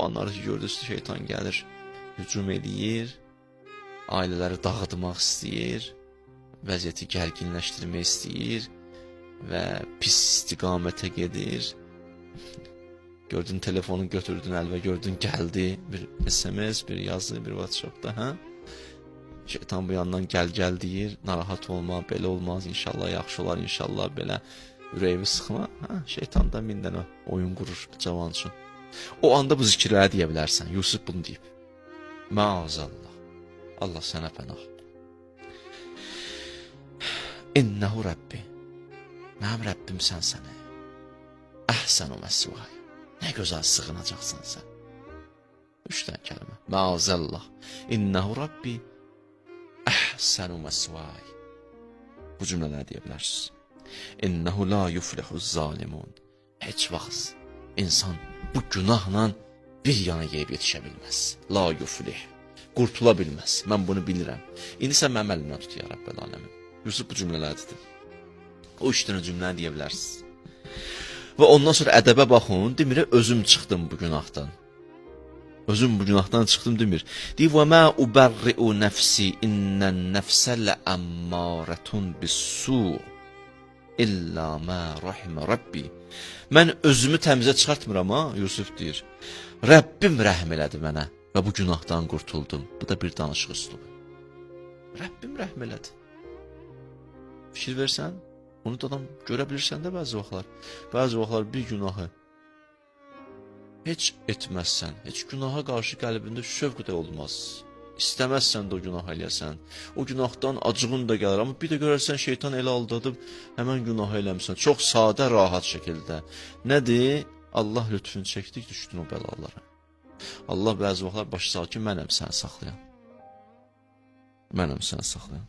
anları ki, gördünüz şeytan gəlir, hücum eləyir, ailələri dağıtmaq istəyir, vəziyyəti gərginləşdirmək istəyir və pis istiqamətə gedir. Gördün telefonu götürdün əlinə, gördün gəldi bir SMS, bir yazı, bir WhatsAppda, hə? Şeytan bu yandan gəl deyir, narahat olma, belə olmaz, inşallah yaxşı olar, inşallah belə ürəyimi sıxma. Hə? Şeytan da min dənə oyun qurur cavan üçün. O anda bu zikirləri deyə bilərsən. Yusuf bunu deyib. Maazallah. Allah sənə pənah. İnnehu Rabbi. Mənim Rəbbim sənsən. Əhsənu məsvay. Nə gözəl sığınacaqsan sən. 3 dənə kəlmə. Maazallah. İnnehu Rabbi. Əhsənu məsvay. Bu cümlələri deyə bilərsiniz. İnnehu la yuflihuz zalimun. Heç vaxt insan bu günahla bir yana yeyib yetişə bilməz. La yuflih. Qurtula bilməz. Mən bunu bilirəm. İndi sən mənim əlimdən tut ya Rabbəl aləmin. Yusuf bu cümlələrdir. O 3 dənə cümləni deyə bilərsiniz. Və ondan sonra ədəbə baxın, demir, özüm çıxdım bu günahdan. Özüm bu günahdan çıxdım demir. Deyir, və mə uberri'u nəfsi innən nəfsə ləəmmarətun bis-su illə mə rahimə Rabbi. Mən özümü təmizə çıxartmıram ha, Yusuf deyir. Rəbbim rəhm elədi mənə və bu günahdan qurtuldum. Bu da bir danışıq üslubu. Rəbbim rəhm elədi. Fikir versən, onu da adam görə bilirsən də bəzi vaxtlar. Bəzi vaxtlar bir günahı heç etməzsən, heç günaha qarşı qəlbində şövq də olmaz. İstəməzsən də o günah eləyəsən. O günahdan acığın da gəlir, amma bir də görərsən şeytan elə aldadıb, həmən günah eləmişsən. Çox sadə, rahat şəkildə. Nədir? Allah lütfün çəkdik, düşdün o bəlalara. Allah bəzi vaxtlar başa sal ki, mənəm səni saxlayan. Mənəm səni saxlayan.